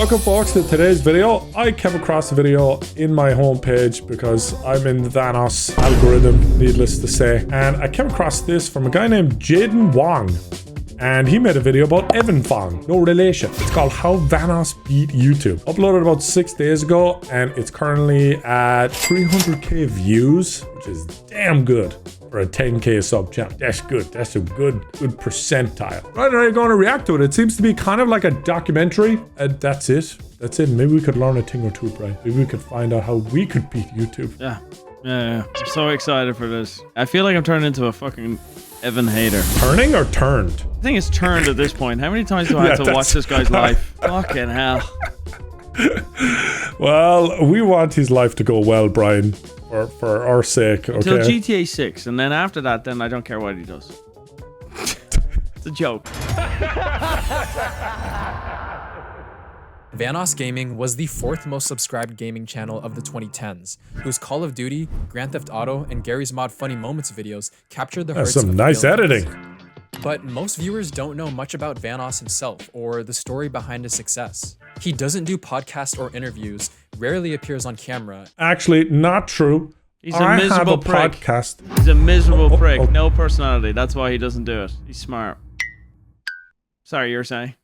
Welcome folks to today's video. I came across a video in my homepage because I'm in the Vanoss algorithm, needless to say. And I came across this from a guy named Jaden Wong. And he made a video about Evan Fong, no relation. It's called How Vanoss Beat YouTube. Uploaded about 6 days ago, and it's currently at 300k views, which is damn good for a 10k sub channel. That's good. That's a good percentile. Right, are you going to react to it? It seems to be kind of like a documentary. That's it. That's it. Maybe we could learn a thing or two, Brian. Maybe we could find out how we could beat YouTube. Yeah. I'm so excited for this. I feel like I'm turning into a fucking Evan hater. Turning or turned? I think it's turned at this point. How many times do I have to watch this guy's life? Fucking hell. Well, we want his life to go well, Brian, for our sake, okay? Till GTA 6, and then after that, then I don't care what he does. It's a joke. Vanoss Gaming was the 4th most subscribed gaming channel of the 2010s, whose Call of Duty, Grand Theft Auto, and Gary's Mod Funny Moments videos captured the hearts of some nice millions. editing. But most viewers don't know much about Vanoss himself or the story behind his success. He doesn't do podcasts or interviews, rarely appears on camera. Actually, not true. He's a miserable prick. Podcast. He's a miserable prick. No personality. That's why he doesn't do it. He's smart. Sorry, you're saying?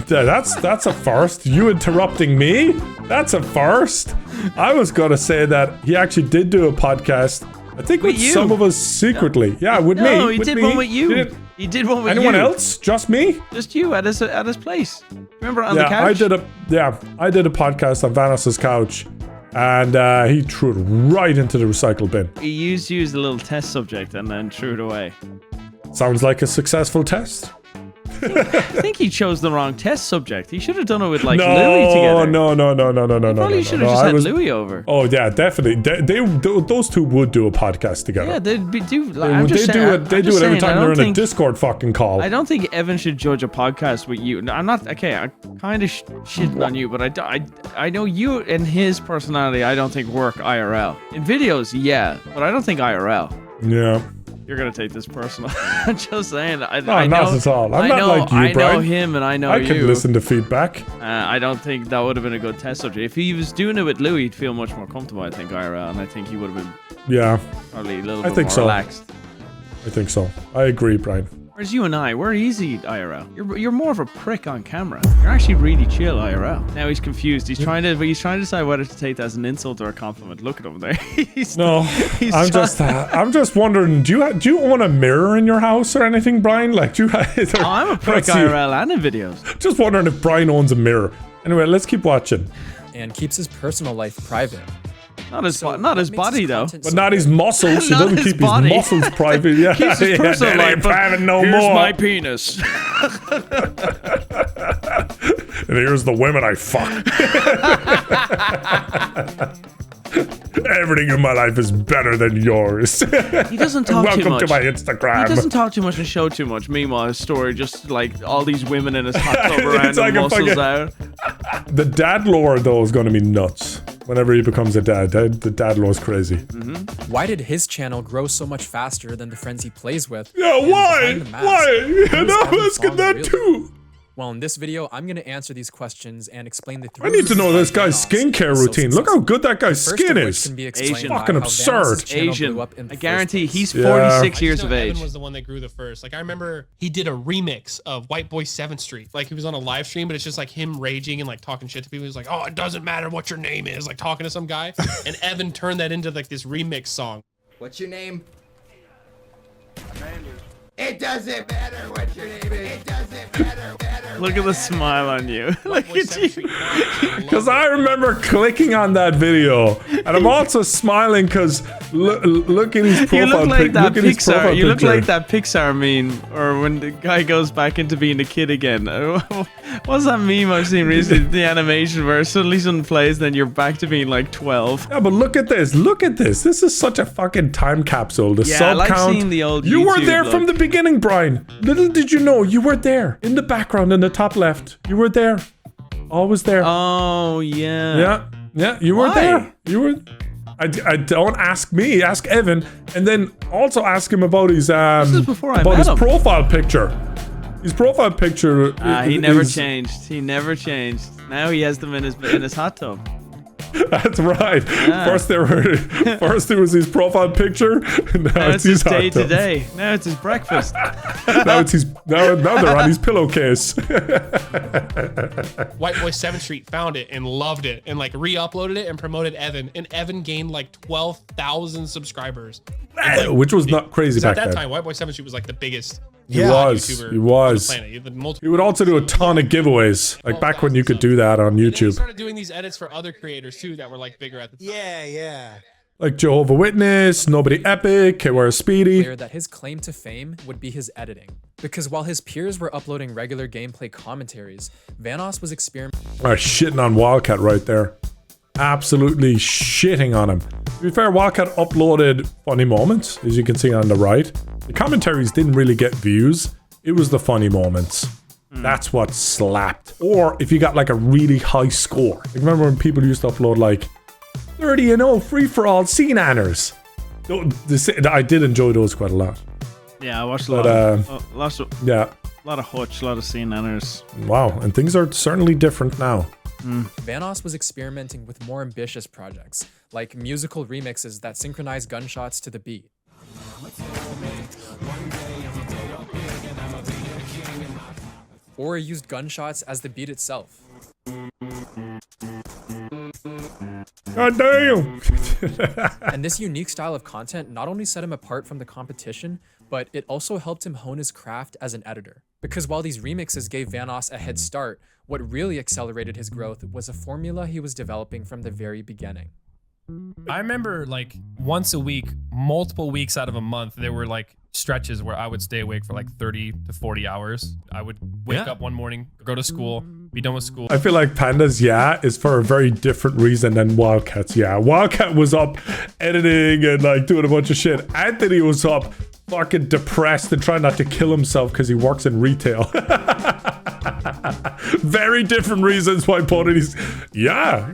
That's a first. You interrupting me? That's a first. I was gonna say that he actually did do a podcast. I think with some of us secretly. No. Yeah, with me. No, he did one with you. He did one with you. Anyone else? Just me? Just you at his place. Remember on the couch? I did a podcast on Vanoss's couch, and he threw it right into the recycle bin. He used you as a little test subject and then threw it away. Sounds like a successful test. I think he chose the wrong test subject. He should have done it with like Louis together. No. Probably should have just had Louis over. Oh yeah, definitely. Those two would do a podcast together. Yeah, they'd do. They do it every time they're in a Discord fucking call. I don't think Evan should judge a podcast with you. I'm not okay. I'm kind of shitting on you, but I know you and his personality. I don't think work IRL. In videos, yeah, but I don't think IRL. Yeah. You're gonna take this personal. I'm just saying. Not at all. I'm not like you, Brian. I know him and I know you. I can listen to feedback. I don't think that would have been a good test subject. If he was doing it with Louis, he'd feel much more comfortable, I think, IRL. And I think he would have been probably a little bit more relaxed. I think so. I agree, Brian. Whereas you and I, we're easy IRL. You're more of a prick on camera. You're actually really chill IRL. Now he's confused. He's trying to decide whether to take that as an insult or a compliment. Look at him there. I'm just wondering. Do you own a mirror in your house or anything, Brian? Like, do you? I'm a prick IRL and in videos. Just wondering if Brian owns a mirror. Anyway, let's keep watching. And keeps his personal life private. Not his body though, but not his muscles. He doesn't keep his muscles private. Yeah, keeps his personal life private no more. Here's my penis. And here's the women I fuck. Everything in my life is better than yours. He doesn't talk too much. Welcome to my Instagram. He doesn't talk too much and show too much. Meanwhile, his story just like all these women in his hot tub around and muscles out. The dad lore though is going to be nuts. Whenever he becomes a dad, the dad lore is crazy. Why did his channel grow so much faster than the friends he plays with? Yeah, why? Why? And I'm asking that too. Well, in this video, I'm going to answer these questions and explain the 3 I need to know this guy's skincare routine. Look how good that guy's skin is. Asian. Fucking absurd. Asian. I guarantee he's 46 years of age. Evan was the one that grew the first. Like, I remember he did a remix of White Boy 7th Street. Like, he was on a live stream, but it's just like him raging and like talking shit to people. He's like, oh, it doesn't matter what your name is. Like, talking to some guy. And Evan turned that into like this remix song. What's your name? It doesn't matter what your name is. It doesn't matter. Look at the smile on you. Look at you. Because I remember clicking on that video, and I'm also smiling because look at his profile. You look like that Pixar. You look picture. like that Pixar meme, or when the guy goes back into being a kid again. What's that meme I've seen recently? The animation where suddenly something plays, then you're back to being like 12. Yeah, but look at this. Look at this. This is such a fucking time capsule. The sub I like count. seeing the old You were YouTube there from the beginning, Brian. Little did you know, you were there in the background in the top left. You were there. Always there. Oh yeah. Yeah. You were there. You were. I don't ask me. Ask Evan, and then also ask him about his This is before I met him. profile picture. His profile picture. He never changed. He never changed. Now he has them in his hot tub. That's right. Yeah. First it was his profile picture. Now it's his hot day tub. to day. Now it's his breakfast. Now they're on his pillowcase. White Boy 7th Street found it and loved it and like re-uploaded it and promoted Evan. And Evan gained like 12,000 subscribers. Which was not crazy back At that then. time, White Boy 7th Street was like the biggest He was. YouTuber He was. on the planet. He had multiple- He would also do a ton of giveaways. Like back when you could do that on And then he YouTube. started doing these edits for other creators too that were like bigger at the time. Yeah. Like Jehovah Witness, Nobody Epic, K-Ware Speedy. Clear that his claim to fame would be his editing. Because while his peers were uploading regular gameplay commentaries, Vanoss was experimenting Shitting on Wildcat right there. Absolutely shitting on him. To be fair, Wildcat uploaded funny moments, as you can see on the right. The commentaries didn't really get views. It was the funny moments. That's what slapped. Or if you got like a really high score. Like remember when people used to upload like 30-0 free-for-all scene anners? I did enjoy those quite a lot. Yeah, I watched But, yeah. a lot of hutch, a lot of scene enters. Wow, and things are certainly different now. Vanoss was experimenting with more ambitious projects, like musical remixes that synchronize gunshots to the beat. Or used gunshots as the beat itself. God damn! And this unique style of content not only set him apart from the competition, but it also helped him hone his craft as an editor. Because while these remixes gave Vanoss a head start, what really accelerated his growth was a formula he was developing from the very beginning. I remember like once a week, multiple weeks out of a month, there were like stretches where I would stay awake for like 30 to 40 hours. I would wake up one morning, go to school, be done with school. I feel like Panda's is for a very different reason than Wildcat's Wildcat was up editing and like doing a bunch of shit. Anthony was up fucking depressed and trying not to kill himself because he works in retail. Very different reasons why both of these. Yeah.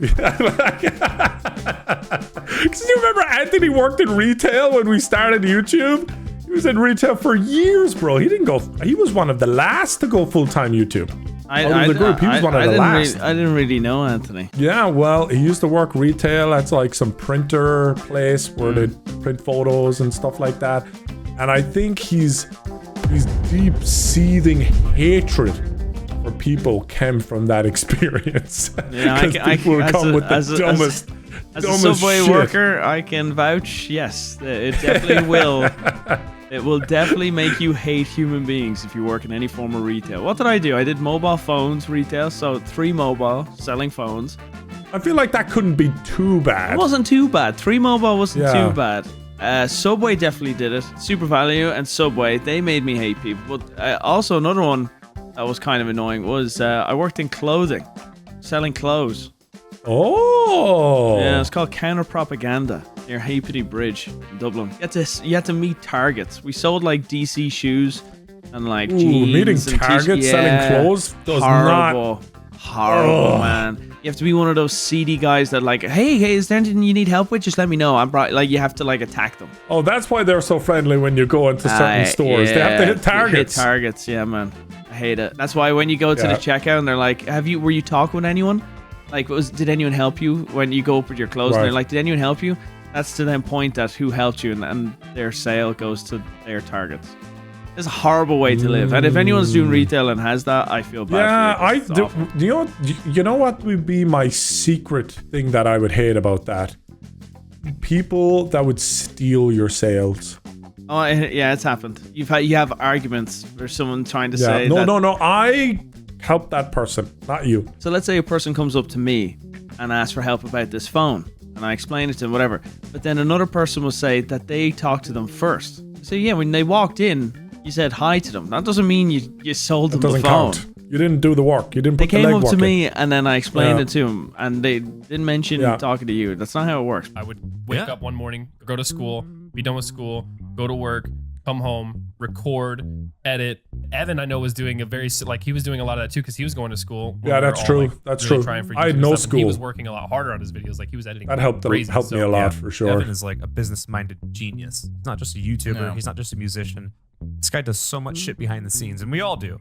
Because you remember Anthony worked in retail when we started YouTube? He was in retail for years, bro. He didn't go. He was one of the last to go full-time YouTube. Out of the group, he was one of the last. I didn't really know Anthony. Yeah, well, he used to work retail. That's like some printer place where they print photos and stuff like that. And I think he's deep seething hatred for people came from that experience. Yeah, people would come with the dumbest. As a subway worker, I can vouch. Yes, it definitely will. It will definitely make you hate human beings if you work in any form of retail. What did I do? I did mobile phones retail, so 3 mobile selling phones. I feel like that couldn't be too bad. It wasn't too bad. 3 mobile wasn't Yeah. too bad. Subway definitely did it. Super Value and Subway, they made me hate people. But also another one that was kind of annoying was I worked in clothing, selling clothes. Oh. Yeah, it's called Counter Propaganda near Halfpenny Bridge in Dublin. You had to meet targets. We sold like DC shoes and like jeans. Meeting and targets selling clothes does horrible, man. You have to be one of those seedy guys that like, hey, is there anything you need help with? Just let me know. Like you have to like attack them. Oh, that's why they're so friendly when you go into certain stores. They have to hit targets. Hit targets, yeah, man. I hate it. That's why when you go to the checkout and they're like, were you talking with anyone? Like, did anyone help you when you go up with your clothes? And they're like, did anyone help you? That's to then point at who helped you, and their sale goes to their targets. It's a horrible way to live. And if anyone's doing retail and has that, I feel bad. Yeah, you know what would be my secret thing that I would hate about that? People that would steal your sales. Oh, yeah, it's happened. You have arguments or someone trying to say No. I help that person, not you. So let's say a person comes up to me and asks for help about this phone, and I explain it to them, whatever. But then another person will say that they talked to them first. So yeah, when they walked in, you said hi to them. That doesn't mean you sold them the phone. Count. You didn't do the work. You didn't put the legwork in. They came up to me and then I explained it to them, and they didn't mention talking to you. That's not how it works. I would wake up one morning, go to school, be done with school, go to work, come home, record, edit. Evan, I know, was doing he was doing a lot of that too because he was going to school. Yeah, that's true. That's true. I had no school. He was working a lot harder on his videos. Like he was editing. That helped me a lot for sure. Evan is like a business-minded genius. He's not just a YouTuber. He's not just a musician. This guy does so much shit behind the scenes, and we all do.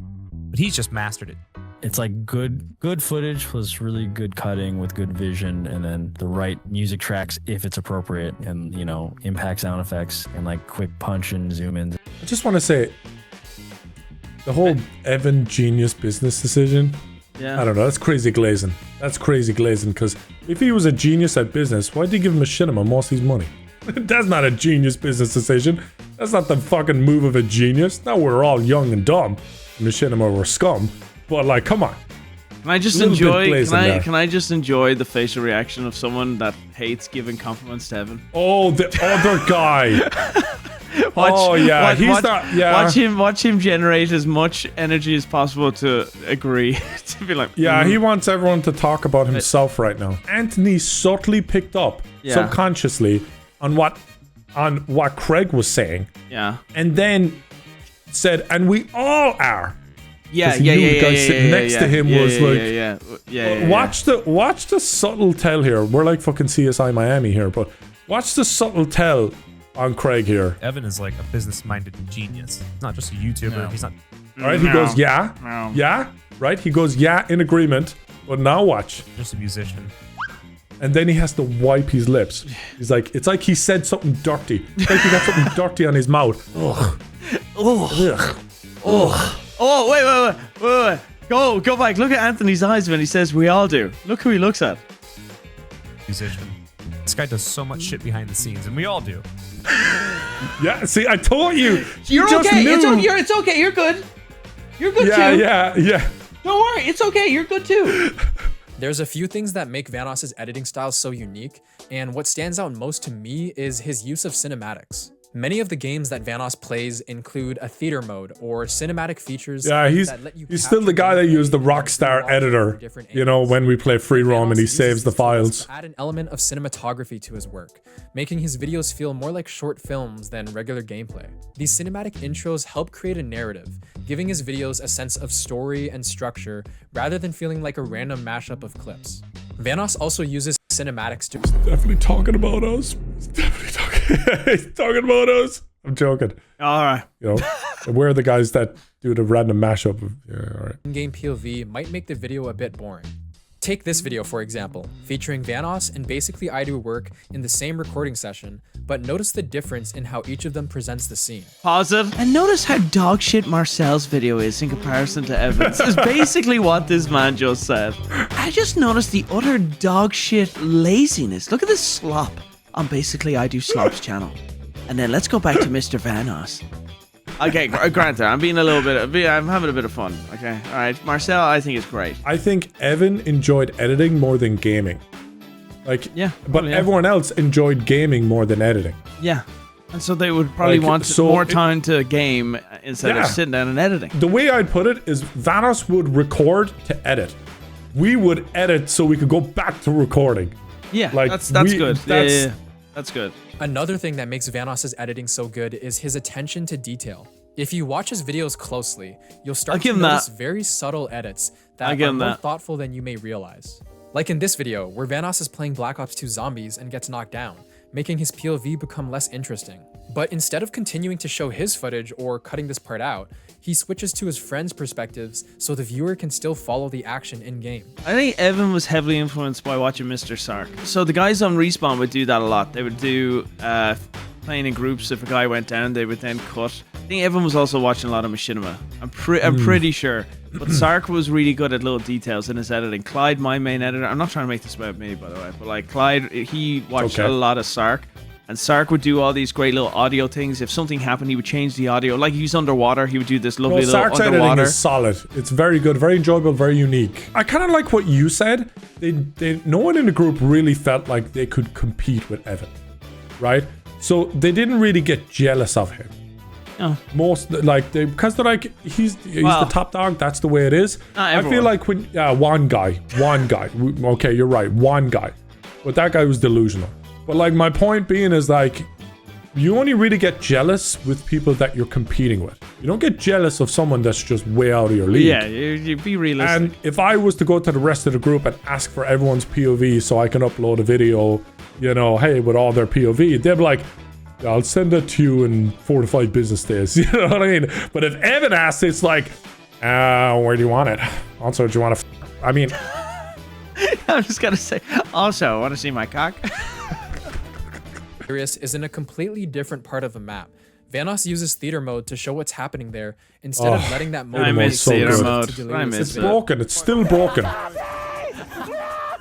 but he's just mastered it. It's like good footage plus really good cutting with good vision, and then the right music tracks if it's appropriate, and you know, impact sound effects and like quick punch and zoom ins. I just want to say, the whole Evan genius business decision. Yeah. I don't know. That's crazy glazing. That's crazy glazing. Because if he was a genius at business, why'd you give him a machinima most of his money? That's not a genius business decision. That's not the fucking move of a genius. Now we're all young and dumb. Machinima were scum. But like, come on. Can I just enjoy? Can I just enjoy the facial reaction of someone that hates giving compliments to Evan? Oh, the other guy. Watch him generate as much energy as possible to agree. To be like, yeah, he wants everyone to talk about himself right now. Anthony subtly picked up subconsciously on what Craig was saying. Yeah. And then said, and we all are. Yeah. The guy sitting next to him was like, watch the subtle tell here. We're like fucking CSI Miami here, but watch the subtle tell on Craig here. Evan is like a business-minded genius. He's not just a YouTuber. No. He's not. All right, he goes, yeah, right? He goes, yeah, in agreement. But now watch. Just a musician. And then he has to wipe his lips. He's like, it's like he said something dirty. It's like he got something dirty on his mouth. Ugh. Oh, wait. Go back. Look at Anthony's eyes when he says we all do. Look who he looks at. Musician. This guy does so much shit behind the scenes, and we all do. Yeah, see, I told you. You're okay. It's okay. You're good. You're good too. Yeah. Don't worry. It's okay. You're good too. There's a few things that make Vanoss's editing style so unique, and what stands out most to me is his use of cinematics. Many of the games that Vanoss plays include a theater mode or cinematic features. Yeah, he's still the guy that used the Rockstar editor, you know, when we play free roam and he saves the files. Add an element of cinematography to his work, making his videos feel more like short films than regular gameplay. These cinematic intros help create a narrative, giving his videos a sense of story and structure rather than feeling like a random mashup of clips. Vanoss also uses cinematics to— Definitely talking about us. He's talking about us. I'm joking. All right. You know, we're the guys that do the random mashup of, all right. In-game POV might make the video a bit boring. Take this video, for example, featuring Vanoss and basically I do work in the same recording session, but notice the difference in how each of them presents the scene. Pause it. And notice how dogshit Marcel's video is in comparison to Evan's. Is basically what this man just said. I just noticed the utter dogshit laziness. Look at this slop on basically I do slop's channel. And then let's go back to Mr. Vanoss. Okay, granted, I'm having a bit of fun. Okay, all right. Marcel, I think is great. I think Evan enjoyed editing more than gaming. Like, yeah, but everyone else enjoyed gaming more than editing. Yeah, and so they would probably want more time to game instead of sitting down and editing. The way I'd put it is Vanoss would record to edit. We would edit so we could go back to recording. Yeah, like that's good. Yeah, that's good. Another thing that makes Vanoss's editing so good is his attention to detail. If you watch his videos closely, you'll start to notice very subtle edits that are more thoughtful than you may realize. Like in this video, where Vanoss is playing Black Ops 2 Zombies and gets knocked down, making his POV become less interesting. But instead of continuing to show his footage or cutting this part out, he switches to his friends' perspectives so the viewer can still follow the action in-game. I think Evan was heavily influenced by watching Mr. Sark. So the guys on Respawn would do that a lot. They would do playing in groups. If a guy went down, they would then cut. I think Evan was also watching a lot of Machinima. I'm pretty sure. But Sark was really good at little details in his editing. Clyde, my main editor, I'm not trying to make this about me, by the way, but like Clyde, he watched a lot of Sark. And Sark would do all these great little audio things. If something happened, he would change the audio. Like he's underwater, he would do this lovely little Sark's underwater. editing is solid. It's very good, very enjoyable, very unique. I kind of like what you said. No one in the group really felt like they could compete with Evan, right? So they didn't really get jealous of him. Oh. Most because they're like he's the top dog. That's the way it is. I feel like when one guy. Okay, you're right, one guy, but that guy was delusional. But like my point being is like you only really get jealous with people that you're competing with. You don't get jealous of someone that's just way out of your league. Yeah, you be realistic. And if I was to go to the rest of the group and ask for everyone's POV so I can upload a video, you know, hey, with all their POV, they'd be like, yeah, I'll send it to you in 4 to 5 business days. You know what I mean? But if Evan asks, it's like, Where do you want it? Also, do you want to? I mean, I'm just gonna say. Also, want to see my cock? Is in a completely different part of the map. Vanoss uses theater mode to show what's happening there instead of letting that mode. I miss so theater good. mode. I miss It's it. broken. It's still broken.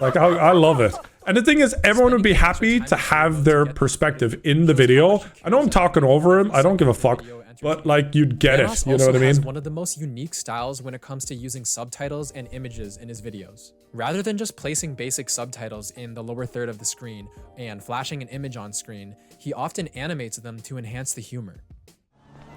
Like, I love it. And the thing is, everyone would be happy to have their perspective in the video. I know I'm talking over him. I don't give a fuck. But, like, you'd get it. You know what I has mean? one of the most unique styles when it comes to using subtitles and images in his videos. Rather than just placing basic subtitles in the lower third of the screen and flashing an image on screen, he often animates them to enhance the humor.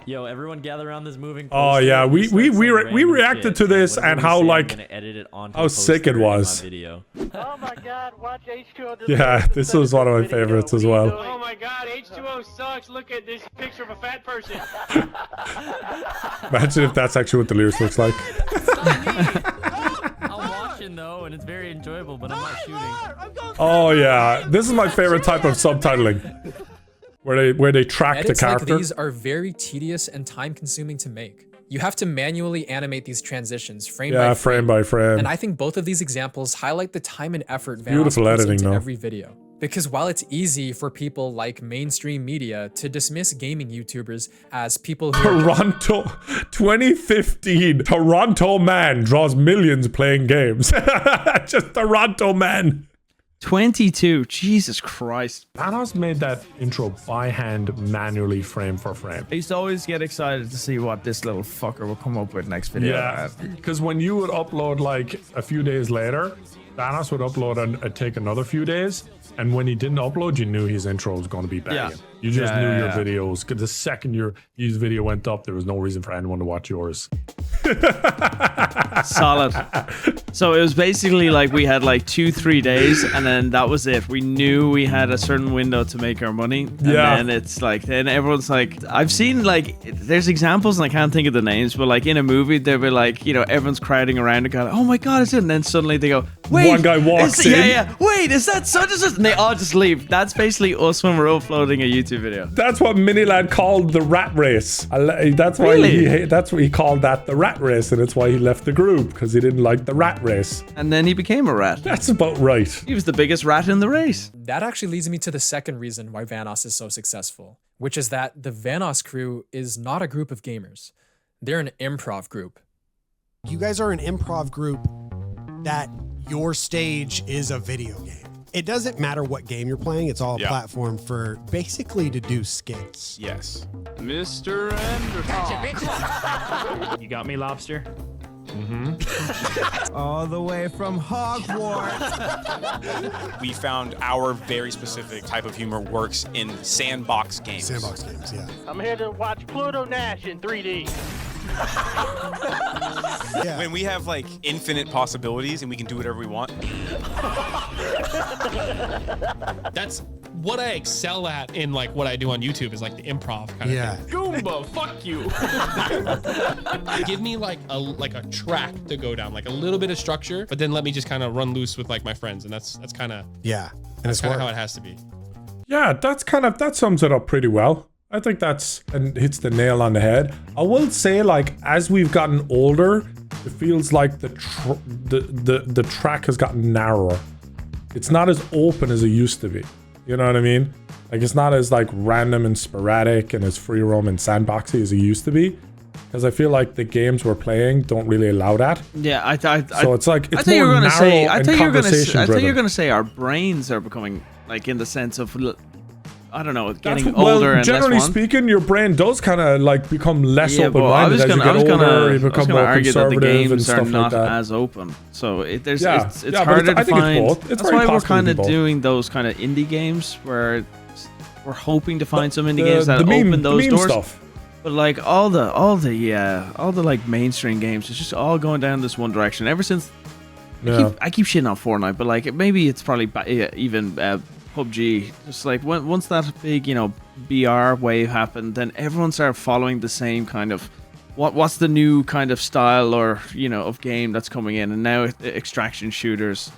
Yo, everyone gather around this moving Oh poster. yeah, we Random reacted shit. to this Whatever and we how say, I'm like gonna edit it onto how the sick it poster in my was. video. Oh my god, watch H2O. Yeah, this was one of my favorites as well. Oh my god, H2O sucks. Look at this picture of a fat person. Imagine if that's actually what the lyrics looks like. I'm watching though, and it's very enjoyable, but I'm not shooting. Oh yeah, this is my favorite type of subtitling. Where they track the Edits character. like these are very tedious and time-consuming to make. You have to manually animate these transitions frame Yeah, by frame by frame. And I think both of these examples highlight the time and effort Vanoss Beautiful puts editing, into though. every video. Because while it's easy for people like mainstream media to dismiss gaming YouTubers as people who are Toronto 2015. Toronto man draws millions playing games. Just Toronto man. 22. Jesus Christ. Vanoss made that intro by hand, manually, frame for frame. I used to always get excited to see what this little fucker will come up with next video. Yeah, because when you would upload like a few days later, Vanoss would upload and take another few days. And when he didn't upload, you knew his intro was going to be banging. Yeah. You just Yeah, knew yeah, your yeah. videos. Because the second his video went up, there was no reason for anyone to watch yours. Solid. So it was basically like we had like 2-3 days and then that was it. We knew we had a certain window to make our money. And Yeah. then it's like, then everyone's like, I've seen like, there's examples and I can't think of the names, but like in a movie, they'll be like, you know, everyone's crowding around and going, oh my God, it's it. And then suddenly they go, wait. One guy walks in. Yeah. Wait, is that such and such? And they all just leave. That's basically us when we're uploading a YouTube video. That's what Minilad called the rat race. That's why Really? that's what he called that, the rat race, and it's why he left the group, because he didn't like the rat race. And then he became a rat. That's about right. He was the biggest rat in the race. That actually leads me to the second reason why Vanoss is so successful, which is that the Vanoss Crew is not a group of gamers. They're an improv group. You guys are an improv group that your stage is a video game. It doesn't matter what game you're playing, it's all a platform for basically to do skits. Yes. Mr. Anderson. You got me, Lobster? All the way from Hogwarts. We found our very specific type of humor works in sandbox games. Sandbox games, yeah. I'm here to watch Pluto Nash in 3D. Yeah. When we have like infinite possibilities and we can do whatever we want. That's what I excel at in like what I do on YouTube is like the improv kind of thing. Goomba, fuck you. Give me like a track to go down, like a little bit of structure, but then let me just kind of run loose with like my friends, and that's kind of Yeah. And that's it's kind of work. how it has to be. Yeah, that sums it up pretty well. I think and hits the nail on the head. I will say, like, as we've gotten older, it feels like the track has gotten narrower. It's not as open as it used to be. You know what I mean? Like, it's not as like random and sporadic and as free roam and sandboxy as it used to be. Because I feel like the games we're playing don't really allow that. Yeah, So it's like it's I thought you more were gonna narrow say. I and thought you were gonna. conversation I thought you were driven. gonna say our brains are becoming like in the sense of, I don't know, getting That's older and generally less one. speaking, your brain does kind of like become less Yeah, but I open-minded was as you gonna, get I was older. gonna, You become I was gonna more argue that the conservative and games are stuff not like that. as open. So it's Yeah. it's Yeah, but harder I to think it's find. both. It's That's very why we're possible to kind be of both. doing those kind of indie games where we're hoping to find some indie The- games that the meme- open those the meme doors. stuff. But like all the like mainstream games, it's just all going down this one direction. Ever since I keep shitting on Fortnite, but like maybe it's probably even PUBG. Just like once that big BR wave happened, then everyone started following the same kind of what's the new kind of style or of game that's coming in, and now extraction shooters.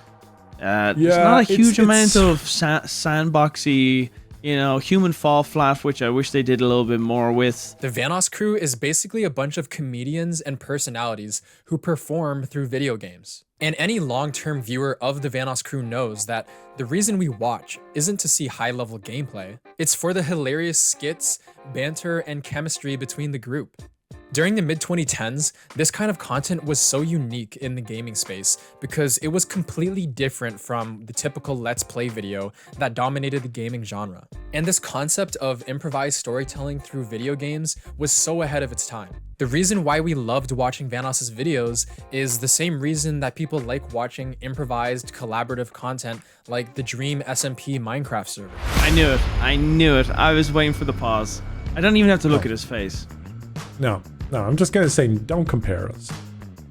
There's not a huge amount of sandboxy, You know, Human Fall Flat, which I wish they did a little bit more with. The Vanoss Crew is basically a bunch of comedians and personalities who perform through video games. And any long-term viewer of the Vanoss Crew knows that the reason we watch isn't to see high-level gameplay. It's for the hilarious skits, banter, and chemistry between the group. During the mid-2010s, this kind of content was so unique in the gaming space because it was completely different from the typical Let's Play video that dominated the gaming genre. And this concept of improvised storytelling through video games was so ahead of its time. The reason why we loved watching Vanoss's videos is the same reason that people like watching improvised collaborative content like the Dream SMP Minecraft server. I knew it. I knew it. I was waiting for the pause. I don't even have to look at his face. No, I'm just gonna say, don't compare us.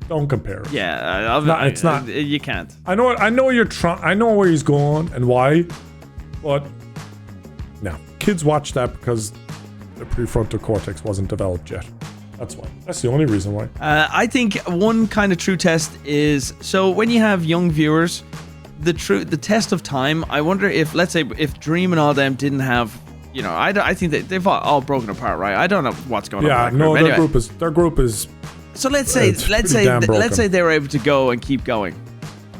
Don't compare us. Yeah, it's not. You can't. I know you're trying. I know where he's going and why, but no. Kids watch that because the prefrontal cortex wasn't developed yet. That's why. That's the only reason why. I think one kind of true test is, so when you have young viewers, the test of time, I wonder if, let's say, if Dream and all them didn't have, you know, I think that they've all broken apart, right? I don't know what's going on. Yeah, no, their group is. So let's say they were able to go and keep going.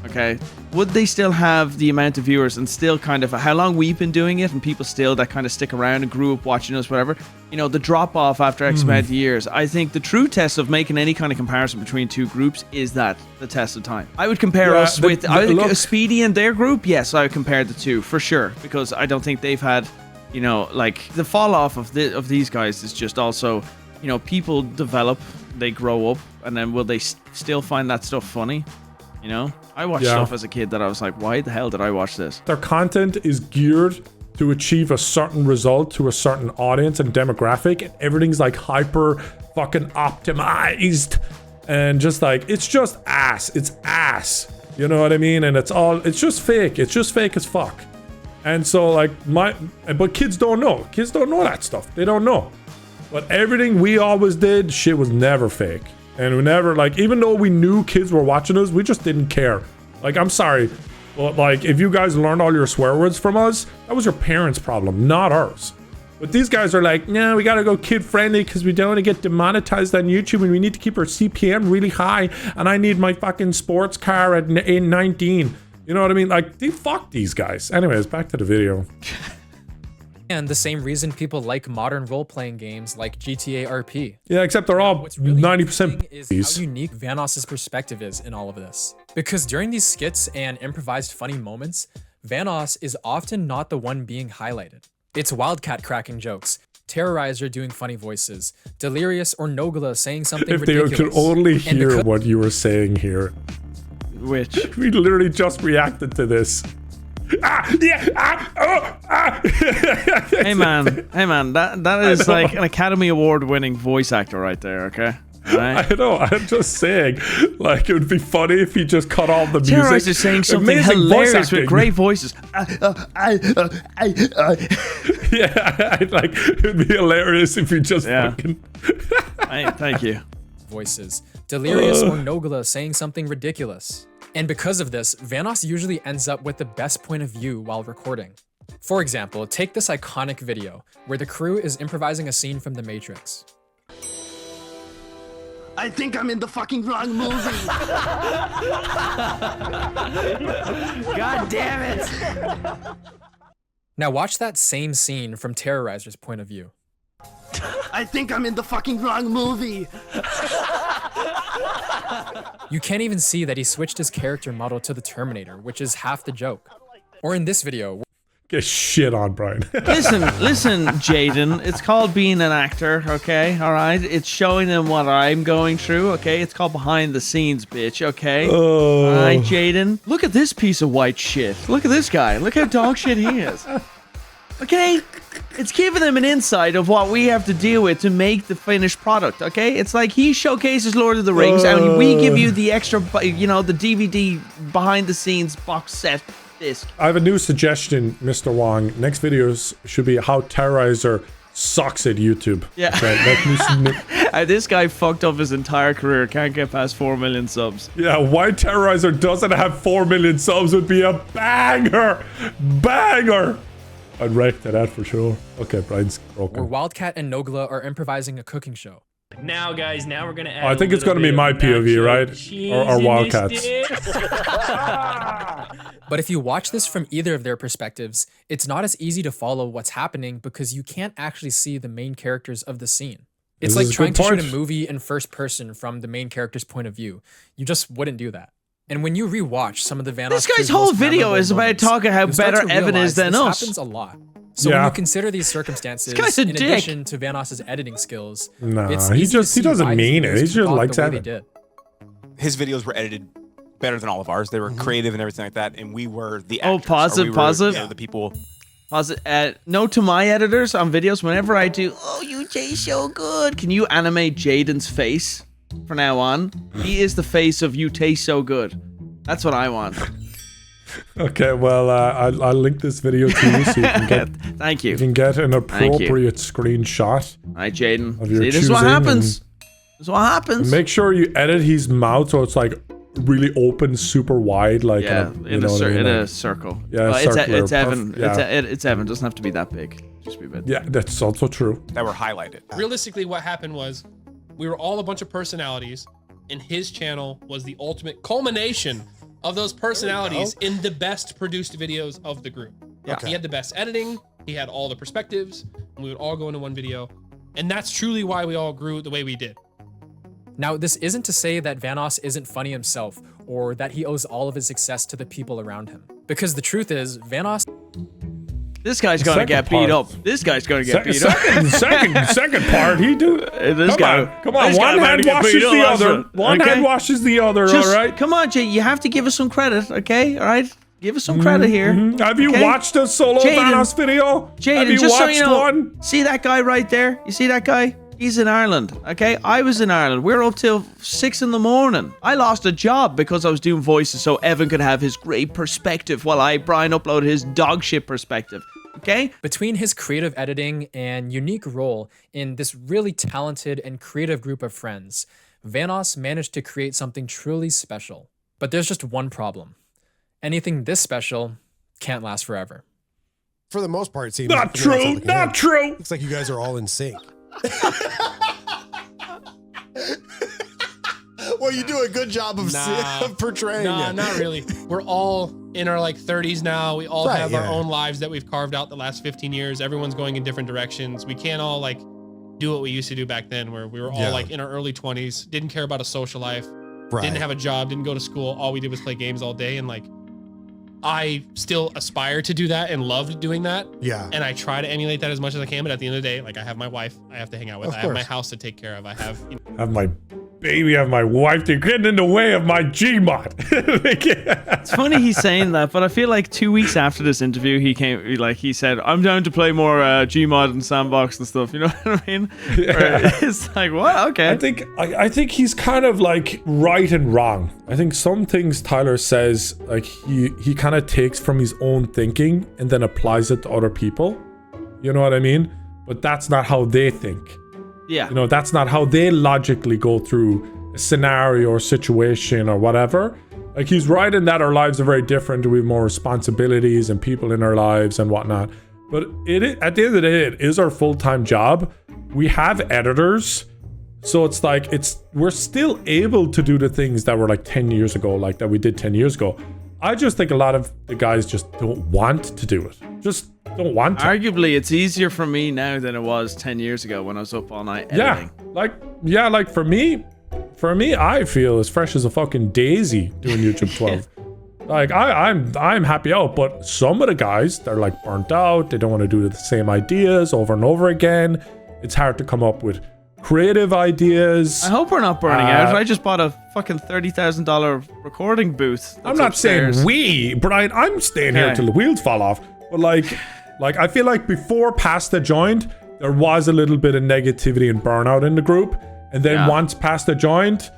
Okay, would they still have the amount of viewers and still kind of how long we've been doing it and people still that kind of stick around and grew up watching us, whatever? You know, the drop off after X amount of years. I think the true test of making any kind of comparison between two groups is that the test of time. I would compare us with Speedy and their group. Yes, I would compare the two for sure because I don't think they've had. You know, like the fall off of these guys is just also, you know, people develop, they grow up, and then will they still find that stuff funny? You know, I watched stuff as a kid that I was like, why the hell did I watch this? Their content is geared to achieve a certain result to a certain audience and demographic, and everything's like hyper fucking optimized, and just like it's just ass. It's ass. You know what I mean? And it's just fake. It's just fake as fuck. And so like but kids don't know. Kids don't know that stuff. They don't know. But everything we always did, shit was never fake. And we never, like, even though we knew kids were watching us, we just didn't care. Like, I'm sorry, but like, if you guys learned all your swear words from us, that was your parents' problem, not ours. But these guys are like, no, we gotta go kid friendly because we don't want to get demonetized on YouTube and we need to keep our CPM really high. And I need my fucking sports car at 19. You know what I mean? Like, fuck these guys. Anyways, back to the video. And the same reason people like modern role-playing games like GTA RP. Yeah, except they're all 90% is how unique Vanoss's perspective is in all of this. Because during these skits and improvised funny moments, Vanoss is often not the one being highlighted. It's Wildcat cracking jokes, Terrorizer doing funny voices, Delirious or Nogla saying something ridiculous. If they could only hear what you were saying here. Which? We literally just reacted to this. Hey man, that is like an Academy Award winning voice actor right there, okay? Right. I know, I'm just saying, like, it would be funny if he just cut all the music. Terrorizer saying something hilarious with great voices. Yeah, like, it would be hilarious if he just fucking... Thank you. Voices. Delirious or Nogla saying something ridiculous. And because of this, Vanoss usually ends up with the best point of view while recording. For example, take this iconic video, where the crew is improvising a scene from The Matrix. I think I'm in the fucking wrong movie. God damn it. Now watch that same scene from Terrorizer's point of view. I think I'm in the fucking wrong movie. You can't even see that he switched his character model to the Terminator, which is half the joke. Or in this video... Get shit on, Brian. listen, Jaden. It's called being an actor, okay? All right? It's showing them what I'm going through, okay? It's called behind the scenes, bitch, okay? All right, Jaden? Look at this piece of white shit. Look at this guy. Look how dog shit he is. Okay? It's giving them an insight of what we have to deal with to make the finished product, okay? It's like he showcases Lord of the Rings and we give you the extra, you know, the DVD behind the scenes box set disc. I have a new suggestion, Mr. Wong. Next videos should be how Terrorizer sucks at YouTube. Yeah. Okay, this guy fucked up his entire career. Can't get past 4 million subs. Yeah, why Terrorizer doesn't have 4 million subs would be a banger. Banger. I'd rake that for sure. Okay, Brian's Where broken. Wildcat and Nogla are improvising a cooking show. Now, guys, now we're gonna add. I think it's gonna be my POV, right? Or Wildcats. But if you watch this from either of their perspectives, it's not as easy to follow what's happening because you can't actually see the main characters of the scene. It's like trying to shoot a movie in first person from the main character's point of view. You just wouldn't do that. And when you rewatch some of the Vanoss This guy's Crew's whole most video memorable is about moments, talking how you'll start better to Evan is realize than this us. happens a lot. So when you consider these circumstances, guy's a in dick. addition to Vanoss's editing skills, Nah, it's he easy to just he see doesn't why mean these it. He videos just took off likes the way they Evan. did. His videos were edited better than all of ours. They were creative and everything like that, and we were the Oh, actors, pause or it, we were, pause it. you know, the people. Pause it. Note to my editors on videos, whenever I do, oh, you Jay so good. Can you animate Jaden's face from now on? He is the face of you taste so good. That's what I want. Okay, well, I'll link this video to you so you can get. Thank you. You can get an appropriate screenshot. All right, Jaden. Of your See, this is what choosing happens. This is what happens. And make sure you edit his mouth so it's like really open, super wide, like Yeah, in a circle. Yeah, well, circular, it's Evan. yeah. It's Evan. It doesn't have to be that big. Just be a bit. Yeah, that's also true. That were highlighted. Realistically, what happened was we were all a bunch of personalities, and his channel was the ultimate culmination of those personalities in the best produced videos of the group. Yeah. He had the best editing, he had all the perspectives, and we would all go into one video. And that's truly why we all grew the way we did. Now, this isn't to say that Vanoss isn't funny himself or that he owes all of his success to the people around him. Because the truth is, Vanoss... This guy's gonna get beat up. This guy's gonna get beat up. Second part, he do. This guy. Come on, one hand washes the other. One hand washes the other, all right? Come on, Jay. You have to give us some credit, okay? All right? Give us some credit here. Have you watched a solo Vanoss video? Jaden, have you just watched so you know, one? See that guy right there? You see that guy? He's in Ireland, okay? I was in Ireland. We were up till 6 in the morning. I lost a job because I was doing voices so Evan could have his great perspective while Brian uploaded his dog shit perspective. Okay? Between his creative editing and unique role in this really talented and creative group of friends, Vanoss managed to create something truly special. But there's just one problem. Anything this special can't last forever. For the most part, it seems not true. Not true. Looks like you guys are all in sync. Well, you do a good job of portraying it. Not really. We're all in our like 30s now. We all have our own lives that we've carved out the last 15 years. Everyone's going in different directions. We can't all like do what we used to do back then, where we were all like in our early 20s, didn't care about a social life, didn't have a job, didn't go to school. All we did was play games all day. And like, I still aspire to do that and loved doing that. Yeah. And I try to emulate that as much as I can. But at the end of the day, like I have my wife I have to hang out with. I have my house to take care of. I have, you know, Have my baby, have my wife. They're getting in the way of my Gmod. It's funny he's saying that, but I feel like 2 weeks after this interview, he said, I'm down to play more Gmod and Sandbox and stuff. You know what I mean? Yeah. It's like, what? Okay. I think he's kind of like right and wrong. I think some things Tyler says, like he kind of takes from his own thinking and then applies it to other people. You know what I mean? But that's not how they think. Yeah. You know, that's not how they logically go through a scenario or situation or whatever. Like, he's right in that our lives are very different. We have more responsibilities and people in our lives and whatnot. But at the end of the day, it is our full-time job. We have editors. So it's like, we're still able to do the things that were like 10 years ago, like that we did 10 years ago. I just think a lot of the guys just don't want to do it. Just don't want to. Arguably, it's easier for me now than it was 10 years ago when I was up all night editing. Like for me, I feel as fresh as a fucking daisy doing YouTube 12. Like I'm happy out, but some of the guys, they're like burnt out. They don't want to do the same ideas over and over again. It's hard to come up with creative ideas. I hope we're not burning out. I just bought a fucking $30,000 recording booth. I'm not saying we, Brian. I'm staying here till the wheels fall off. But like I feel like before Pasta joined, there was a little bit of negativity and burnout in the group, and then once Pasta joined,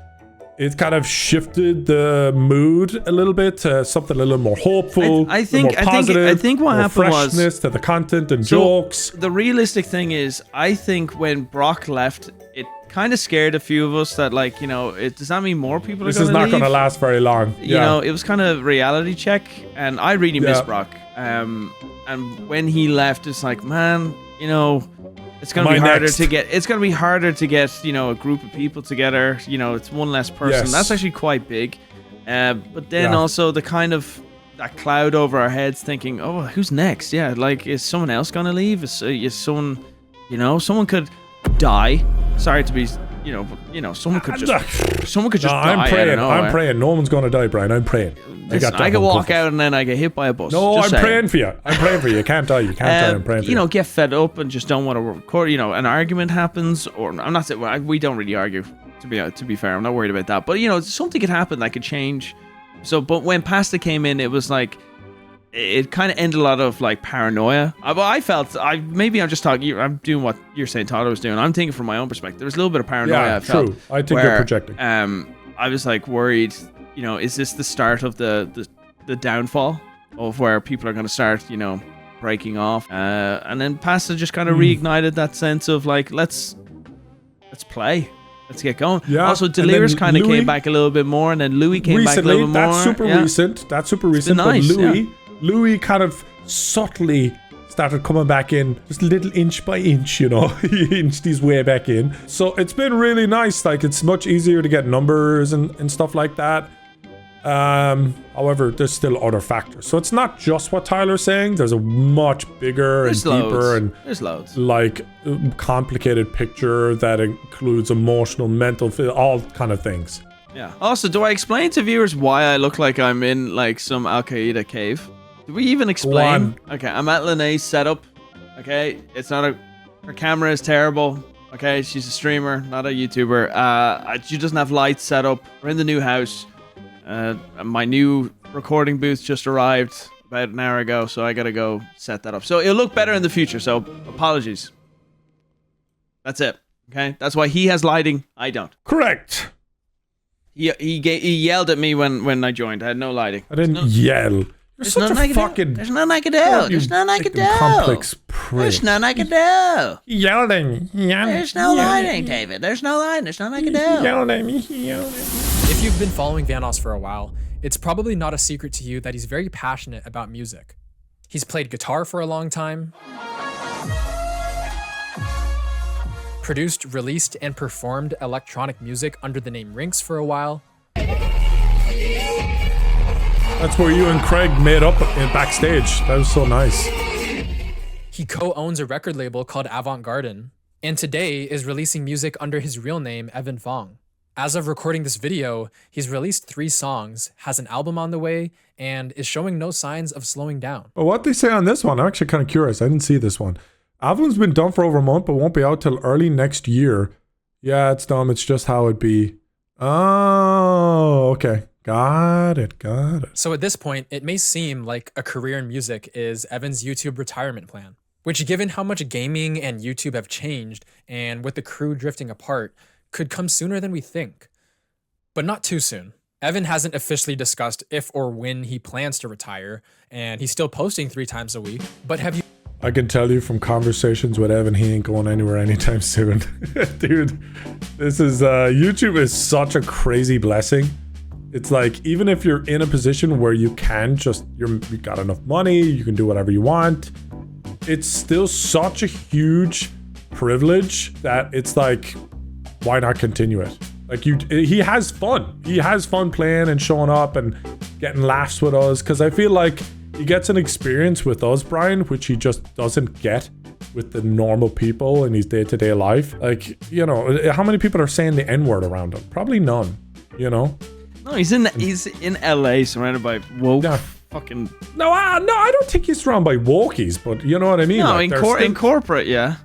it kind of shifted the mood a little bit to something a little more hopeful. I think more positive, I think what more happened was freshness to the content and jokes. The realistic thing is, I think when Brock left, it kind of scared a few of us that, like, you know, does that mean more people are going to leave? This is not going to last very long. You know, it was kind of reality check, and I really miss Brock. And when he left, it's like, man, you know, it's gonna be harder to get, you know, a group of people together. You know, it's one less person. Yes. That's actually quite big. But then also the kind of that cloud over our heads, thinking, oh, who's next? Yeah, like, is someone else gonna leave? Is someone, you know, someone could die. Sorry to be, you know, but, you know, someone could just die. I'm praying. I don't know, I'm praying. No one's gonna die, Brian. I'm praying. Listen, I could walk out and then I get hit by a bus. No, Just I'm saying. praying for you. I'm praying for you. You can't die. You can't die. I'm praying for you. You know, get fed up and just don't want to record. You know, an argument happens, or I'm not saying we don't really argue. To be fair, I'm not worried about that. But you know, something could happen that could change. So, but when Pasta came in, it was like it kind of ended a lot of like paranoia. I felt maybe I'm just talking. I'm doing what you're saying, Todd was doing. I'm thinking from my own perspective. There was a little bit of paranoia. Yeah, I felt, true. I think you're projecting. I was like worried. You know, is this the start of the downfall of where people are going to start, you know, breaking off? And then Pasta just kind of reignited that sense of like, let's play. Let's get going. Yeah. Also, Delirious kind of came back a little bit more, and then Louis came back a little bit more. That's super recent. That's super recent. Nice, but Louis kind of subtly started coming back in, just a little inch by inch, you know. He inched his way back in. So it's been really nice. Like, it's much easier to get numbers and stuff like that. However, there's still other factors. So it's not just what Tyler's saying. There's a much bigger and deeper and there's loads. Like complicated picture that includes emotional, mental, all kind of things. Yeah. Also, do I explain to viewers why I look like I'm in like some Al Qaeda cave? Do we even explain? Okay, I'm at Lene's setup. Okay, it's not her camera is terrible. Okay, she's a streamer, not a YouTuber. She doesn't have lights set up. We're in the new house. My new recording booth just arrived about an hour ago, so I gotta go set that up. So it'll look better in the future, so apologies. That's it. Okay? That's why he has lighting, I don't. Correct. He yelled at me when I joined. I had no lighting. I didn't yell. You're such a fucking... There's nothing I can do. There's nothing I can do. Complex prick. There's nothing I can do. Yelling. There's no lighting, David. There's no lighting. There's nothing I can do. Yelling at me. Yelling. If you've been following Vanoss for a while, it's probably not a secret to you that he's very passionate about music. He's played guitar for a long time, produced, released, and performed electronic music under the name Rinks for a while. That's where you and Craig made up in backstage. That was so nice. He co-owns a record label called Avant Garden, and today is releasing music under his real name, Evan Fong. As of recording this video, he's released 3 songs, has an album on the way, and is showing no signs of slowing down. Well, what they say on this one, I'm actually kind of curious. I didn't see this one. Album's been done for over a month, but won't be out till early next year. Yeah, it's dumb. It's just how it be. Oh, okay. Got it. So at this point, it may seem like a career in music is Evan's YouTube retirement plan, which, given how much gaming and YouTube have changed, and with the crew drifting apart, could come sooner than we think. But not too soon. Evan hasn't officially discussed if or when he plans to retire, and he's still posting 3 times a week. But have you... I can tell you from conversations with Evan, he ain't going anywhere anytime soon. Dude, this is, YouTube is such a crazy blessing. It's like, even if you're in a position where you can just, you got enough money, you can do whatever you want, it's still such a huge privilege that it's like, why not continue it? Like, he has fun. He has fun playing and showing up and getting laughs with us, because I feel like he gets an experience with us, Brian, which he just doesn't get with the normal people in his day-to-day life. Like, you know, how many people are saying the N-word around him? Probably none, you know? No, he's in LA, surrounded by woke fucking... No, I don't think he's surrounded by wokies, but you know what I mean? No, like, in corporate, yeah.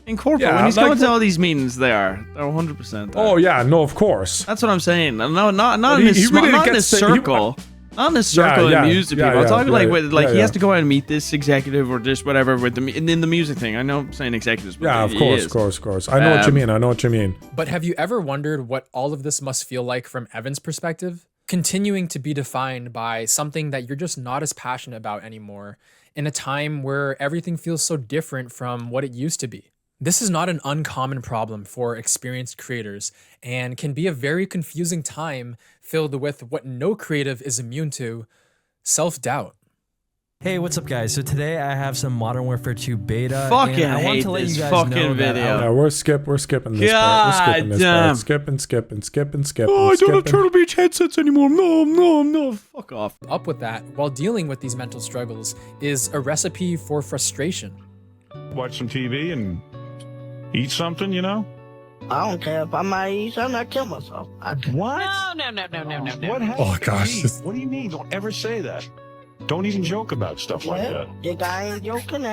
In corporate, Yeah, when he's like- going to all these meetings, they're 100% there. Oh yeah, no, of course. That's what I'm saying. No, not But in his, he really not in gets his to- he- circle. Not in his circle Yeah, of music yeah, people. I'm yeah, talking yeah, like with, like yeah, he has yeah. to go out and meet this executive or this whatever with in the music thing. I know I'm saying executives, but Yeah, of he course, is. of course. I know what you mean. I know what you mean. But have you ever wondered what all of this must feel like from Evan's perspective? Continuing to be defined by something that you're just not as passionate about anymore in a time where everything feels so different from what it used to be. This is not an uncommon problem for experienced creators and can be a very confusing time filled with what no creative is immune to: self-doubt. Hey, what's up, guys? So today I have some Modern Warfare 2 beta. Fucking and I want hate to let this you guys fucking know that video. Yeah, we're skipping this part. We're skipping this part. Skipping. Oh, I don't have Turtle Beach headsets anymore. No. Fuck off. Up with that, while dealing with these mental struggles, is a recipe for frustration. Watch some TV and eat something, you know? I don't care if I might eat something, I kill myself. What? No. What happened? Oh, gosh. What do you mean? Don't ever say that. Don't even joke about stuff like that. Dick, I ain't joking.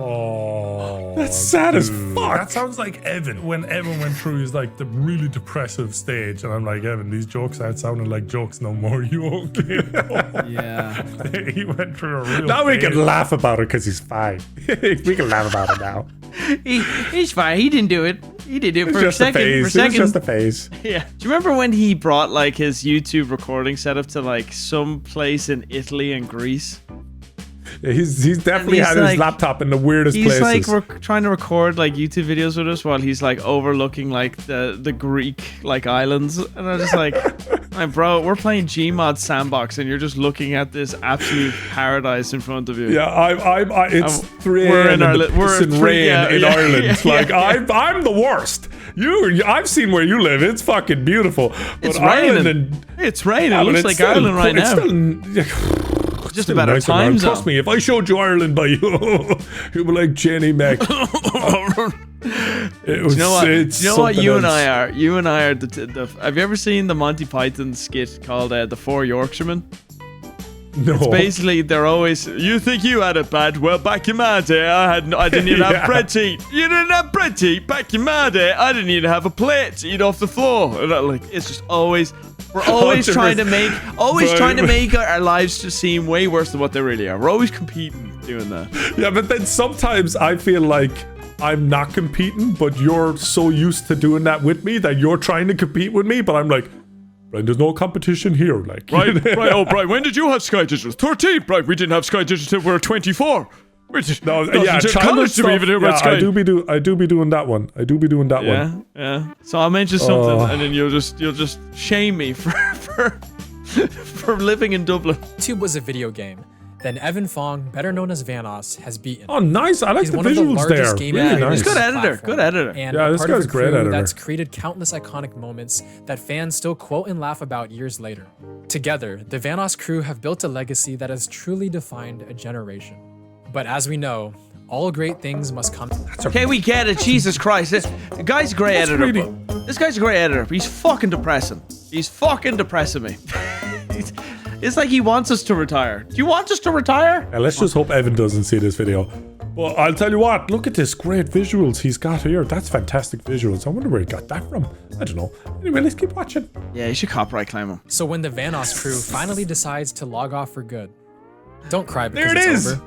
Oh, that's sad as fuck. That sounds like Evan. When Evan went through his like the really depressive stage, and I'm like, Evan, these jokes aren't sounding like jokes no more. You okay? Yeah. He went through a real. Now we phase. can laugh about it because he's fine. We can laugh about it now. He's fine. He didn't do it. He did it It's for a just second. a phase. It was just a phase. Yeah. Do you remember when he brought like his YouTube recording setup to like some place in Italy and Greece? Yeah, he's definitely he's had like- his laptop in the weirdest He's places. like trying to record like YouTube videos with us while he's like overlooking like the Greek like islands, and I'm just like, my bro, we're playing Gmod Sandbox, and you're just looking at this absolute paradise in front of you. Yeah, it's 3 we're a.m. in our in li- the we're pissing three- rain yeah, in yeah, Ireland. yeah, Like yeah. I'm the worst. I've seen where you live. It's fucking beautiful. But It's Ireland raining. It's raining. Yeah, It but looks it's like still- Ireland right it's now. still- Just still about our nice around. time zone. Trust me, if I showed you Ireland by you, you'd be like Jenny Mac. It was, Do you know what? it's Do you know what something you and else. I are? You and I are the. Have you ever seen the Monty Python skit called "The Four Yorkshiremen"? No. It's basically they're always. You think you had it bad? Well, back in my day, I didn't even Yeah. have bread to eat. You didn't have bread to eat. Back in my day, I didn't even have a plate to eat off the floor. And like it's just always. We're always trying to make, our lives to seem way worse than what they really are. We're always competing doing that. Yeah, but then sometimes I feel like I'm not competing, but you're so used to doing that with me that you're trying to compete with me, but I'm like, Brian, there's no competition here. Like, Right, oh, Brian, when did you have Sky Digital? 13, Brian. We didn't have Sky Digital till we were 24. No, yeah, college stuff, to even hear about yeah, Sky. I do be doing that one. Yeah. So I'll mention something, and then you'll just shame me for living in Dublin. YouTube was a video game. Then Evan Fong, better known as Vanoss, has beaten. Oh, nice. I like He's the one of the visuals largest there. gaming Really creators nice. He's good on the editor. platform, Good editor. And Yeah, this part of guy's a great crew editor. that's created countless iconic moments that fans still quote and laugh about years later. Together, the Vanoss crew have built a legacy that has truly defined a generation. But as we know, all great things must come. Okay, we get it. Jesus Christ. The guy's a great editor. But this guy's a great editor. But he's fucking depressing. He's fucking depressing me. It's like he wants us to retire. Do you want us to retire? Yeah, let's just hope Evan doesn't see this video. Well, I'll tell you what. Look at this great visuals he's got here. That's fantastic visuals. I wonder where he got that from. I don't know. Anyway, let's keep watching. Yeah, you should copyright claim him. So when the Vanoss crew finally decides to log off for good, don't cry because There it it's is. over.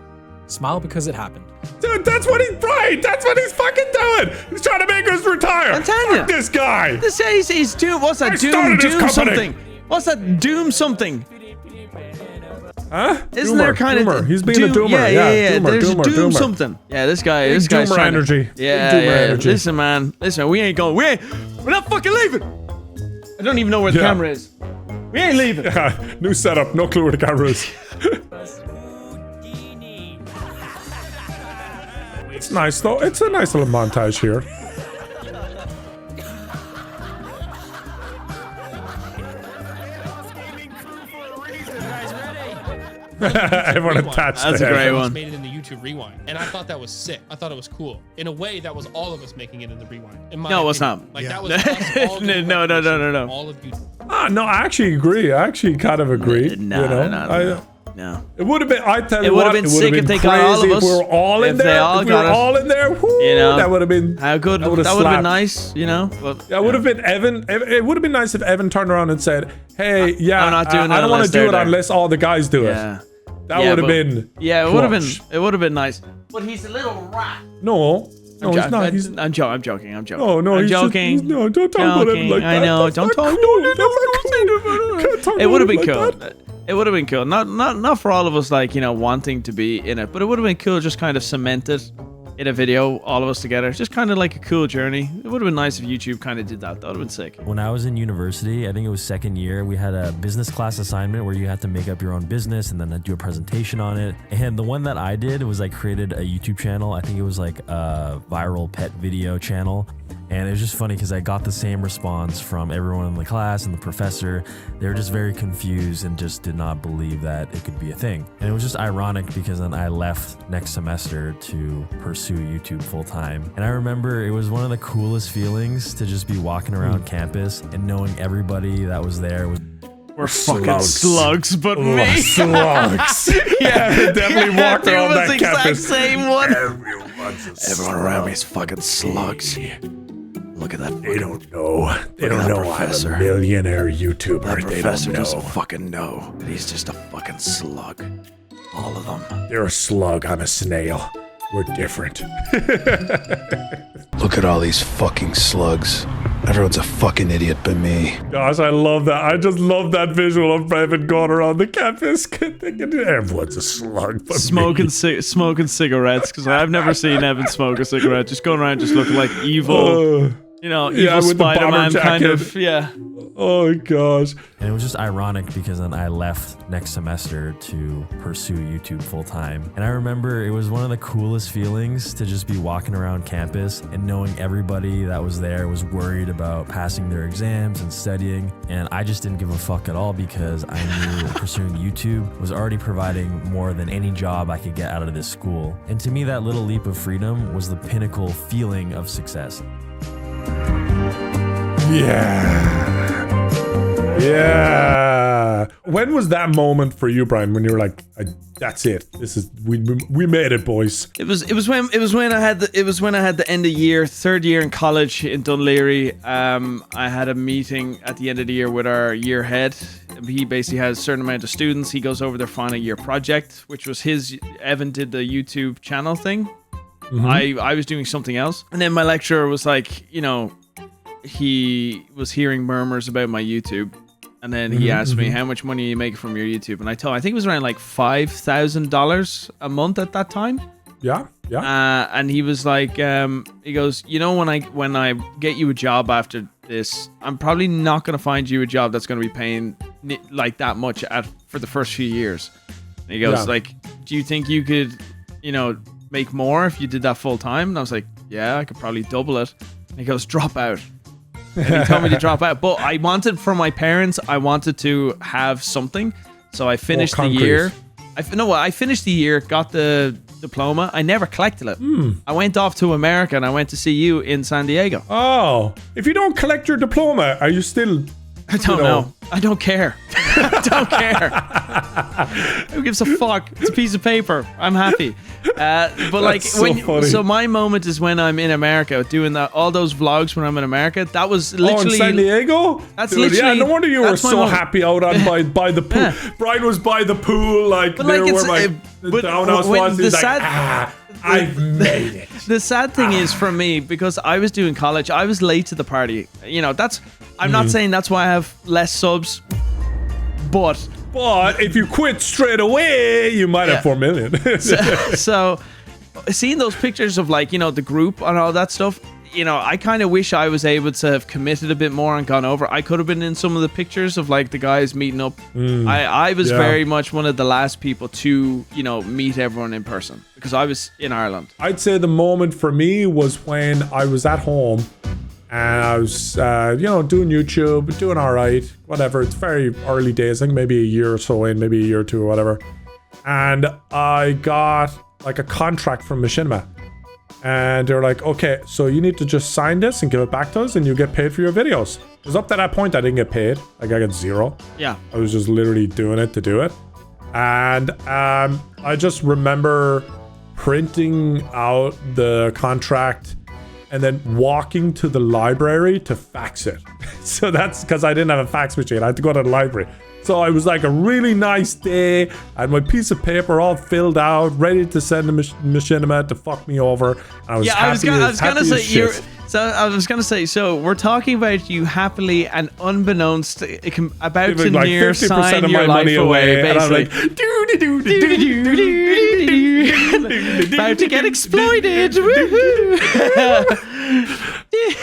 Smile because it happened. Dude, that's what he's right. That's what he's fucking doing. He's trying to make us retire. I'm telling you. Fuck this guy. This he's Doom. What's that? I started this Doom company. something. What's that? Doom something. Huh? Isn't there kind Doomer. of He's being a doomer. Yeah. There's Doomer. Doom something. Yeah, this guy. Big This guy's doomer trying to- energy. Yeah, Big doomer yeah. energy. Listen, man. Listen, we're not fucking leaving. I don't even know where the Yeah. camera is. We ain't leaving. Yeah, new setup. No clue where the camera is. It's nice though. It's a nice little montage here. Everyone attached That's to a great him. one. Made it in the YouTube Rewind, and I thought that was sick. I thought it was cool. In a way, that was all of us making it in the Rewind. In my No, it's opinion. not. Like Yeah. that was us all doing No. all of you. Ah, no, I actually agree. I actually kind of agree. No, you know? no. It would have been. I tell It you would what. have been It would sick have if been they got all of crazy if us. we were all in If they there. all If we got were us. all in there, whoo, You know, that would have been. How good? That would have been nice, you know. But Yeah, it would have been Evan. It would have been nice if Evan turned around and said, "Hey, yeah, I'm not doing it I don't want unless to do they're it there." unless all the guys do Yeah. it." That would have been. Yeah, it would have been. clutch. It would have been nice. But he's a little rat. No, he's not. He's I'm joking. I'm no, I'm he's just- joking. he's- no, don't talk about him like that. I know. That's Don't not talk. cool. No, That's not cool. Can't talk It about would have him been like cool. that. It would have been cool. Not for all of us, like, you know, wanting to be in it, but it would have been cool just kind of cement it. in a video, all of us together. Just kind of like a cool journey. It would have been nice if YouTube kind of did that. That would have been sick. When I was in university, I think it was second year, we had a business class assignment where you had to make up your own business and then do a presentation on it. And the one that I did was I created a YouTube channel. I think it was like a viral pet video channel. And it was just funny because I got the same response from everyone in the class and the professor. They were just very confused and just did not believe that it could be a thing. And it was just ironic because then I left next semester to pursue YouTube full time. And I remember it was one of the coolest feelings to just be walking around campus and knowing everybody that was there was We're fucking slugs, but me. Slugs. Yeah, definitely walked around that exact campus. same one. Everyone around me is fucking slugs. Look at that. They don't know. They don't know I'm a millionaire YouTuber. That They professor don't doesn't know. fucking know. He's just a fucking slug. All of them. You're a slug. I'm a snail. We're different. Look at all these fucking slugs. Everyone's a fucking idiot but me. Gosh, I love that. I just love that visual of Brevin going around the campus thinking everyone's a slug but Smoking cigarettes, because I've never seen Evan smoke a cigarette. Just going around just looking like evil, evil with the bomber Spider-Man kind jacket. of, yeah. Oh gosh. And it was just ironic because then I left next semester to pursue YouTube full time. And I remember it was one of the coolest feelings to just be walking around campus and knowing everybody that was there was worried about passing their exams and studying. And I just didn't give a fuck at all because I knew pursuing YouTube was already providing more than any job I could get out of this school. And to me, that little leap of freedom was the pinnacle feeling of success. Yeah. When was that moment for you, Brian, when you were like, that's it. This is we made it, boys. It was when I had the end of year, third year in college in Dunleary. I had a meeting at the end of the year with our year head. He basically has a certain amount of students. He goes over their final year project, which was his. Evan did the YouTube channel thing. I was doing something else, and then my lecturer was like, he was hearing murmurs about my YouTube, and then he asked me, how much money are you making from your YouTube? And I told him, I think it was around like $5,000 a month at that time. Yeah. And he was like, he goes, when I get you a job after this, I'm probably not going to find you a job that's going to be paying like that much for the first few years. And he goes, like, do you think you could, make more if you did that full time? And I was like, yeah, I could probably double it. And he goes, drop out. And he told me to drop out. But I wanted, from my parents, I wanted to have something. So I finished the year. I finished the year, got the diploma. I never collected it. I went off to America and I went to see you in San Diego. Oh, if you don't collect your diploma, are you still... I don't know. I don't care. I don't care. Who gives a fuck? It's a piece of paper. I'm happy. But like, so my moment is when I'm in America doing all those vlogs when I'm in America. That was literally in San Diego. That's Dude, literally. Yeah, no wonder you were so happy out on by the pool. Brian was by the pool, like near where my townhouse was. He's like, I've made it. The sad thing is for me, because I was doing college, I was late to the party. I'm not saying that's why I have less subs, but if you quit straight away, you might have 4 million. so seeing those pictures of like, the group and all that stuff, I kind of wish I was able to have committed a bit more and gone over. I could have been in some of the pictures of like the guys meeting up. I was very much one of the last people to, meet everyone in person because I was in Ireland. I'd say the moment for me was when I was at home and I was, doing YouTube, doing all right, whatever. It's very early days, I think maybe a year or so in, maybe a year or two or whatever. And I got like a contract from Machinima. And they're like, okay, so you need to just sign this and give it back to us and you get paid for your videos. Because up to that point, I didn't get paid. Like I got zero. Yeah. I was just literally doing it to do it. And I just remember printing out the contract and then walking to the library to fax it. So that's because I didn't have a fax machine. I had to go to the library. So it was like a really nice day. I had my piece of paper all filled out, ready to send to Machinima to fuck me over. I was I was gonna say, so we're talking about you happily and unbeknownst about to like near 50% sign of your my life money away, and I'm basically. like, About to get exploited. Woohoo!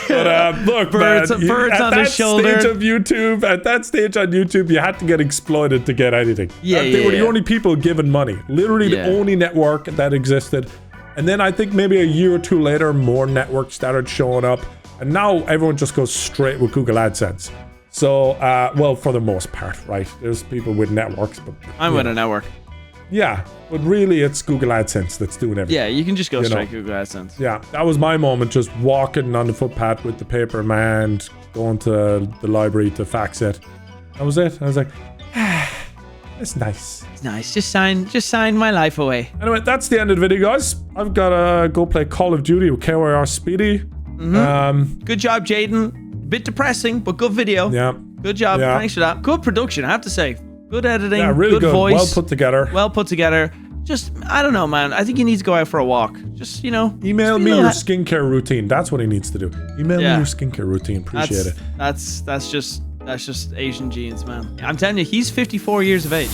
But look, birds man, on at the that shoulder. stage of YouTube, at that stage on YouTube, you had to get exploited to get anything. Yeah, They were the yeah. only people given money. Literally Yeah. the only network that existed. And then I think maybe a year or two later, more networks started showing up. And now everyone just goes straight with Google AdSense. So, well, for the most part, right? There's people with networks, but I'm with a network. yeah, but really it's Google AdSense that's doing everything. Yeah, you can just go You straight know. Google AdSense. Yeah, that was my moment, just walking on the footpath with the paper in my hand, going to the library to fax it. That was it. I was like, it's nice. It's nice. Just sign my life away. Anyway, that's the end of the video, guys. I've got to go play Call of Duty with KYR Speedy. Good job, Jaden. Bit depressing, but good video. Yeah. Good job. Yeah. Thanks for that. Good production, I have to say. Good editing. Yeah, really good. voice. Well put together. Well put together. Just, I don't know, man. I think you need to go out for a walk. Just, you know. Email just be me a your little skincare routine. That's what he needs to do. Email me Yeah. your skincare routine. Appreciate it. That's just Asian genes, man. I'm telling you, he's 54 years of age.